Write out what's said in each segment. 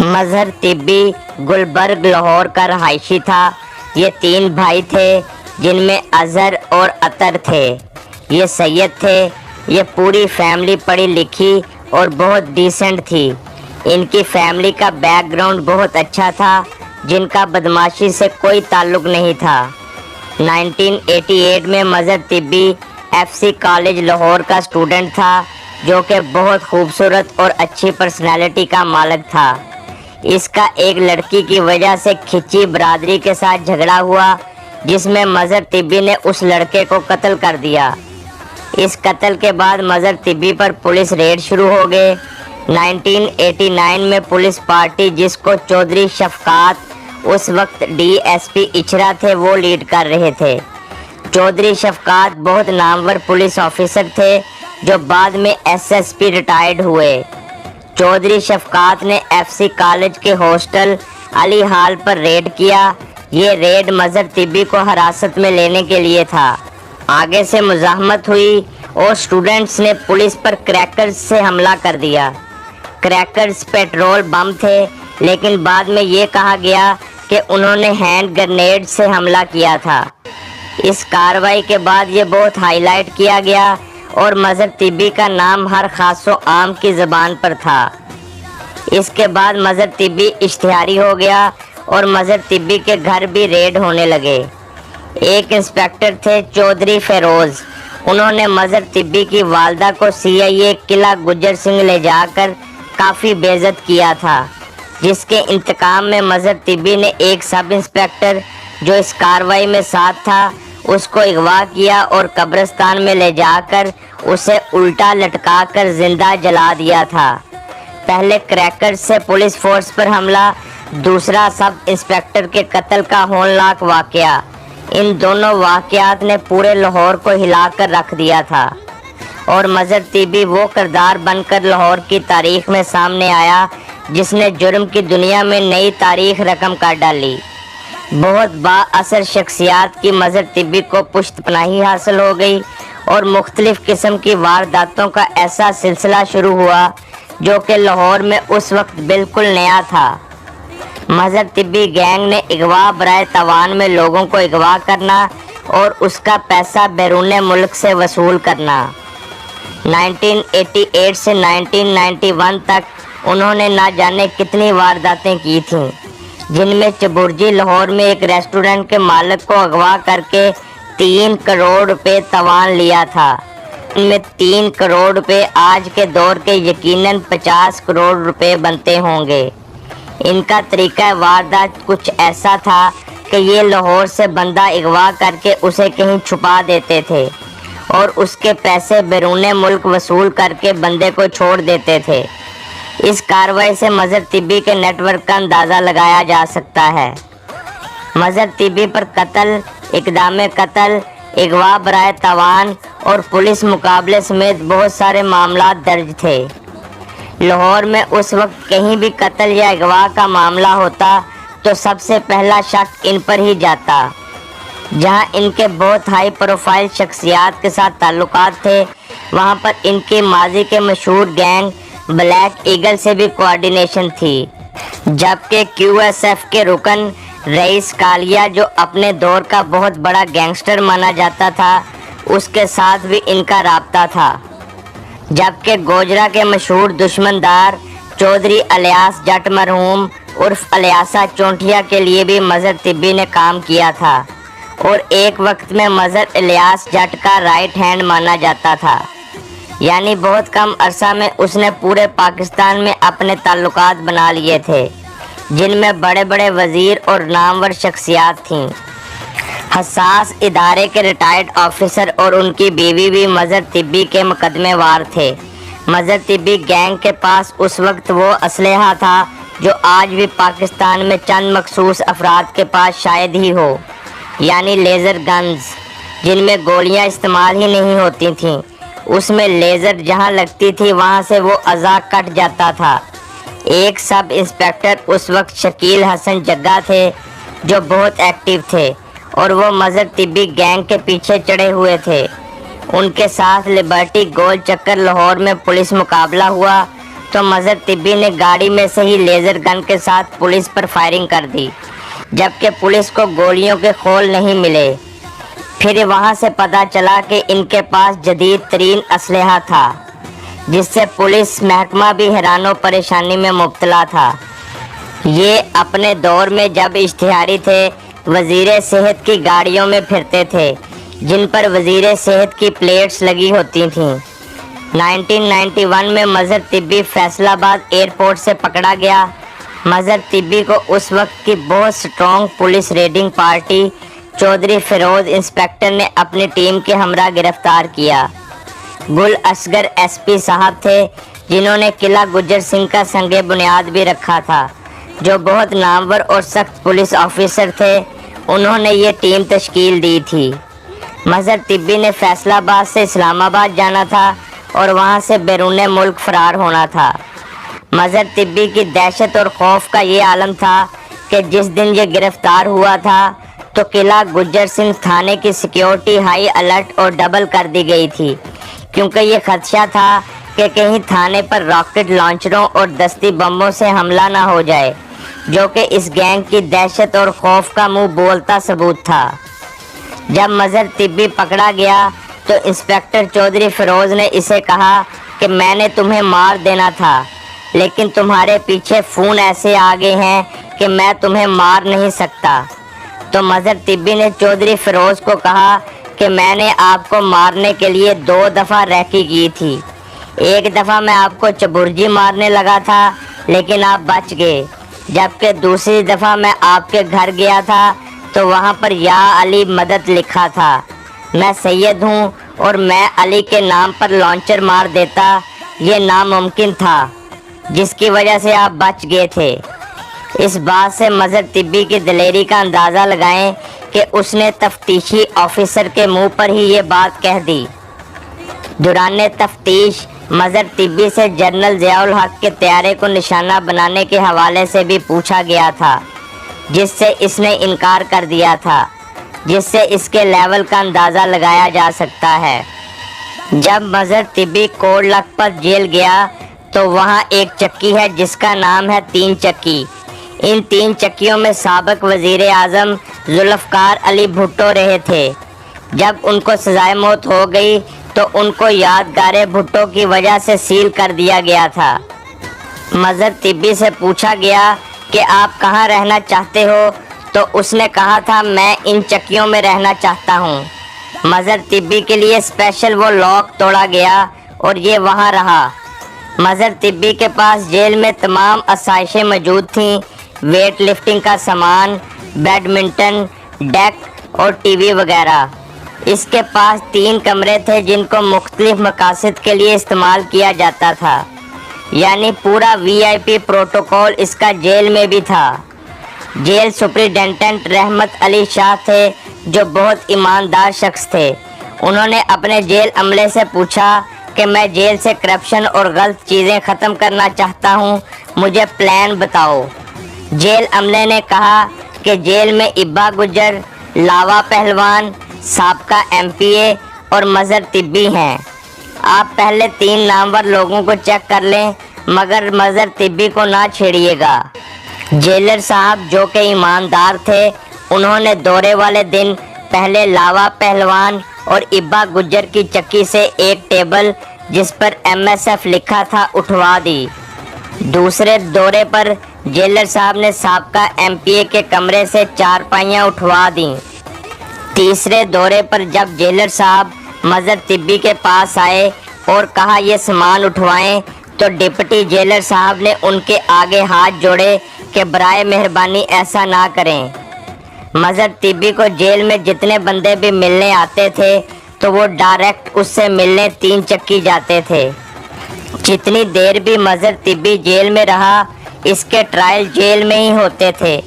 मजहर तिब्बी गुलबर्ग लाहौर का रहायशी था। ये 3 भाई थे जिनमें अजहर और अतर थे। ये सैयद थे। ये पूरी फैमिली पढ़ी लिखी और बहुत डिसेंट थी। इनकी फैमिली का बैकग्राउंड बहुत अच्छा था, जिनका बदमाशी से कोई ताल्लुक़ नहीं था। 1988 में मजहर तिब्बी FC कॉलेज लाहौर का स्टूडेंट था, जो कि बहुत खूबसूरत और अच्छी पर्सनैलिटी का मालिक था। इसका एक लड़की की वजह से खिची बरादरी के साथ झगड़ा हुआ, जिसमें मजहर तिब्बी ने उस लड़के को कत्ल कर दिया। इस कत्ल के बाद मजहर तिब्बी पर पुलिस रेड शुरू हो गए। 1989 में पुलिस पार्टी, जिसको चौधरी शफकात, उस वक्त DSP इचरा थे, वो लीड कर रहे थे। चौधरी शफकात बहुत नामवर पुलिस ऑफिसर थे, जो बाद में SSP रिटायर्ड हुए। चौधरी शफकात ने FC कॉलेज के हॉस्टल अली हाल पर रेड किया। ये रेड मजहर तिब्बी को हिरासत में लेने के लिए था। आगे से मुज़ाहमत हुई और स्टूडेंट्स ने पुलिस पर क्रैकर्स से हमला कर दिया। क्रैकर्स पेट्रोल बम थे, लेकिन बाद में ये कहा गया कि उन्होंने हैंड ग्रेनेड से हमला किया था। इस कार्रवाई के बाद ये बहुत हाईलाइट किया गया और मजहर तिब्बी का नाम हर खासो आम की ज़बान पर था। इसके बाद मजहर तिब्बी इश्तिहारी हो गया और मजहर तिब्बी के घर भी रेड होने लगे। एक इंस्पेक्टर थे चौधरी फेरोज़। उन्होंने मजहर तिब्बी की वालदा को CIA किला गुज्जर सिंह ले जाकर काफ़ी बेइज्जत किया था, जिसके इंतकाम में मजहर तिब्बी ने एक सब इंस्पेक्टर जो इस कार्रवाई में साथ था, उसको अगवा किया और कब्रिस्तान में ले जाकर उसे उल्टा लटकाकर जिंदा जला दिया था। पहले क्रैकर से पुलिस फोर्स पर हमला, दूसरा सब इंस्पेक्टर के कत्ल का होनहार वाकया। इन दोनों वाकयात ने पूरे लाहौर को हिलाकर रख दिया था और मजहर तिब्बी वो किरदार बनकर लाहौर की तारीख में सामने आया, जिसने जुर्म की दुनिया में नई तारीख रकम कर डाली। बहुत बाअसर शख्सियात की मजहर तिब्बी को पुश्तपनाही हासिल हो गई और मुख्तलिफ किस्म की वारदातों का ऐसा सिलसिला शुरू हुआ, जो कि लाहौर में उस वक्त बिल्कुल नया था। मजहर तिब्बी गैंग ने अगवा बराए तवान में लोगों को अगवा करना और उसका पैसा बैरून मुल्क से वसूल करना। 1988 से 1991 तक उन्होंने ना जाने कितनी वारदातें की थीं, जिनमें चबुर्जी लाहौर में एक रेस्टोरेंट के मालिक को अगवा करके 3 करोड़ रुपए तवान लिया था। इनमें 3 करोड़ रुपए आज के दौर के यकीनन 50 करोड़ रुपए बनते होंगे। इनका तरीका वारदात कुछ ऐसा था कि ये लाहौर से बंदा अगवा करके उसे कहीं छुपा देते थे और उसके पैसे बैरून मुल्क वसूल करके बंदे को छोड़ देते थे। इस कार्रवाई से मजहर तिब्बी के नेटवर्क का अंदाज़ा लगाया जा सकता है। मजहर तिब्बी पर कत्ल, इक़दाम कत्ल, अगवा बराए तवान और पुलिस मुकाबले समेत बहुत सारे मामला दर्ज थे। लाहौर में उस वक्त कहीं भी कत्ल या अगवा का मामला होता तो सबसे पहला शक इन पर ही जाता। जहां इनके बहुत हाई प्रोफाइल शख्सियात के साथ ताल्लुकात थे, वहां पर इनके माजी के मशहूर गैंग ब्लैक ईगल से भी कोऑर्डिनेशन थी। जबकि QSF के रुकन रईस कालिया, जो अपने दौर का बहुत बड़ा गैंगस्टर माना जाता था, उसके साथ भी इनका राब्ता था। जबकि गोजरा के मशहूर दुश्मनदार चौधरी अलियास जट मरहूम उर्फ अलियासा चोंटिया के लिए भी मजहर तिब्बी ने काम किया था और एक वक्त में मजहर अलियास जट का राइट हैंड माना जाता था। यानी बहुत कम अरसा में उसने पूरे पाकिस्तान में अपने ताल्लुकात बना लिए थे, जिनमें बड़े बड़े वज़ीर और नामवर शख्सियात थीं। हसास इदारे के रिटायर्ड ऑफिसर और उनकी बीवी भी मजहर तिब्बी के मुकदमेवार थे। मजहर तिब्बी गैंग के पास उस वक्त वो असलहा था जो आज भी पाकिस्तान में चंद मखसूस अफराद के पास शायद ही हो, यानी लेज़र गन्स, जिनमें गोलियां इस्तेमाल ही नहीं होती थीं। उसमें लेज़र जहां लगती थी वहां से वो अज़ा कट जाता था। एक सब इंस्पेक्टर उस वक्त शकील हसन जग्गा थे, जो बहुत एक्टिव थे और वो मजहर तिब्बी गैंग के पीछे चढ़े हुए थे। उनके साथ लिबर्टी गोल चक्कर लाहौर में पुलिस मुकाबला हुआ तो मजहर तिब्बी ने गाड़ी में से ही लेज़र गन के साथ पुलिस पर फायरिंग कर दी, जबकि पुलिस को गोलियों के खोल नहीं मिले। फिर वहां से पता चला कि इनके पास जदीद तरीन असलहा था, जिससे पुलिस महकमा भी हैरानो परेशानी में मुब्तला था। ये अपने दौर में जब इश्तिहारी थे, वज़ीर सेहत की गाड़ियों में फिरते थे, जिन पर वज़ीर सेहत की प्लेट्स लगी होती थीं। 1991 में मजहर तिब्बी फैसलाबाद एयरपोर्ट से पकड़ा गया। मजहर तिब्बी को उस वक्त की बहुत strong police raiding party Chaudhry Firoz inspector ने अपनी टीम के हमरा गिरफ्तार किया। गुल असगर एसपी साहब थे, जिन्होंने किला गुज्जर सिंह का संगे बुनियाद भी रखा था, जो बहुत नामवर और सख्त पुलिस ऑफिसर थे। उन्होंने ये टीम तश्कील दी थी। मजहर तिब्बी ने फैसलाबाद से इस्लामाबाद जाना था और वहां से बैरून मुल्क फरार होना था। मजहर तिब्बी की दहशत और खौफ का ये आलम था कि जिस दिन ये गिरफ्तार हुआ था तो किला गुज्जर सिंह थाने की सिक्योरिटी हाई अलर्ट और डबल कर दी गई थी, क्योंकि ये खदशा था कि कहीं थाने पर रॉकेट लॉन्चरों और दस्ती बमों से हमला ना हो जाए, जो कि इस गैंग की दहशत और खौफ का मुंह बोलता सबूत था। जब मजहर तिब्बी पकड़ा गया तो इंस्पेक्टर चौधरी फिरोज ने इसे कहा कि मैंने तुम्हें मार देना था, लेकिन तुम्हारे पीछे खून ऐसे आ गए हैं कि मैं तुम्हें मार नहीं सकता। तो मजहर तिब्बी ने चौधरी फिरोज को कहा कि मैंने आपको मारने के लिए 2 दफ़ा रैकी की थी। एक दफ़ा मैं आपको चबुर्जी मारने लगा था, लेकिन आप बच गए, जबकि दूसरी दफ़ा मैं आपके घर गया था तो वहाँ पर या अली मदद लिखा था। मैं सैयद हूँ और मैं अली के नाम पर लॉन्चर मार देता, ये नामुमकिन था, जिसकी वजह से आप बच गए थे। इस बात से मजहर तिब्बी की दिलेरी का अंदाज़ा लगाएं कि उसने तफ्तीशी ऑफिसर के मुंह पर ही ये बात कह दी। दौरान तफ्तीश मजहर तिब्बी से जनरल ज़ियाउल हक के तैयारे को निशाना बनाने के हवाले से भी पूछा गया था, जिससे इसने इनकार कर दिया था, जिससे इसके लेवल का अंदाज़ा लगाया जा सकता है। जब मजहर तिब्बी कोट लखपत जेल गया तो वहाँ एक चक्की है जिसका नाम है 3 चक्की। इन 3 चक्कियों में साबिक वज़ीर आज़म जुल्फ़कार अली भुट्टो रहे थे। जब उनको सज़ाए मौत हो गई तो उनको यादगार भुट्टो की वजह से सील कर दिया गया था। मजहर तिब्बी से पूछा गया कि आप कहाँ रहना चाहते हो, तो उसने कहा था मैं इन चक्कियों में रहना चाहता हूँ। मजहर तिब्बी के लिए स्पेशल वो लॉक तोड़ा गया और ये वहाँ रहा। मजहर तिब्बी के पास जेल में तमाम आसाइशें मौजूद थीं, वेट लिफ्टिंग का सामान, बैडमिंटन, डेक और टीवी वगैरह। इसके पास 3 कमरे थे जिनको मुख्तलिफ मकासद के लिए इस्तेमाल किया जाता था, यानी पूरा VIP प्रोटोकॉल इसका जेल में भी था। जेल सुपरिटेंडेंट रहमत अली शाह थे, जो बहुत ईमानदार शख्स थे। उन्होंने अपने जेल अमले से पूछा कि मैं जेल से करप्शन और गलत चीज़ें ख़त्म करना चाहता हूँ, मुझे प्लान बताओ। जेल अमले ने कहा कि जेल में इब्बा गुज्जर, लावा पहलवान, साबका MPA और मजहर तिब्बी हैं। आप पहले 3 नामवर लोगों को चेक कर लें, मगर मजहर तिब्बी को ना छेड़िएगा। जेलर साहब, जो कि ईमानदार थे, उन्होंने दौरे वाले दिन पहले लावा पहलवान और इब्बा गुज्जर की चक्की से एक टेबल जिस पर MSF लिखा था उठवा दी। दूसरे दौरे पर जेलर साहब ने साबका MPA के कमरे से 4 पाइयाँ उठवा दी। तीसरे दौरे पर जब जेलर साहब मजहर तिब्बी के पास आए और कहा ये सामान उठवाएं, तो डिप्टी जेलर साहब ने उनके आगे हाथ जोड़े कि बराए मेहरबानी ऐसा ना करें। मजहर तिब्बी को जेल में जितने बंदे भी मिलने आते थे तो वो डायरेक्ट उससे मिलने 3 चक्की जाते थे। जितनी देर भी मजहर तिब्बी जेल में रहा, इसके ट्रायल जेल में ही होते थे।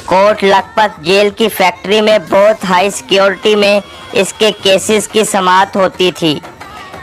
कोट लखपत जेल की फैक्ट्री में बहुत हाई सिक्योरिटी में इसके केसेस की समाअत होती थी।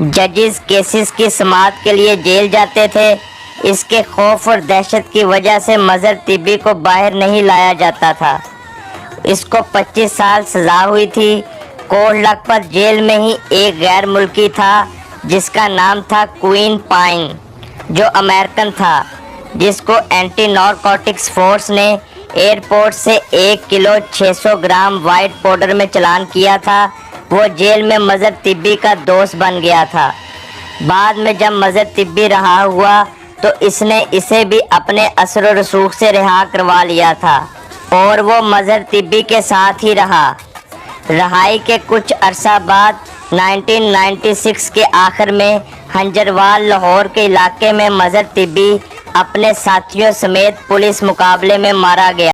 जजेस केसेस की समाअत के लिए जेल जाते थे। इसके खौफ और दहशत की वजह से मजहर तिब्बी को बाहर नहीं लाया जाता था। इसको 25 साल सज़ा हुई थी। कोट लखपत जेल में ही एक गैर मुल्की था जिसका नाम था क्वीन पाइन। جو امریکن تھا، جس کو اینٹی نارکوٹکس فورس نے ایئرپورٹ سے 1 کلو 600 گرام وائٹ پاؤڈر میں چلان کیا تھا، وہ جیل میں مظہر طبی کا دوست بن گیا تھا۔ بعد میں جب مظہر طبی رہا ہوا تو اس نے اسے بھی اپنے اثر و رسوخ سے رہا کروا لیا تھا اور وہ مظہر طبی کے ساتھ ہی رہا۔ رہائی کے کچھ عرصہ بعد 1996 کے آخر میں ہنجروال لاہور کے علاقے میں مظہر طبی اپنے ساتھیوں سمیت پولیس مقابلے میں مارا گیا۔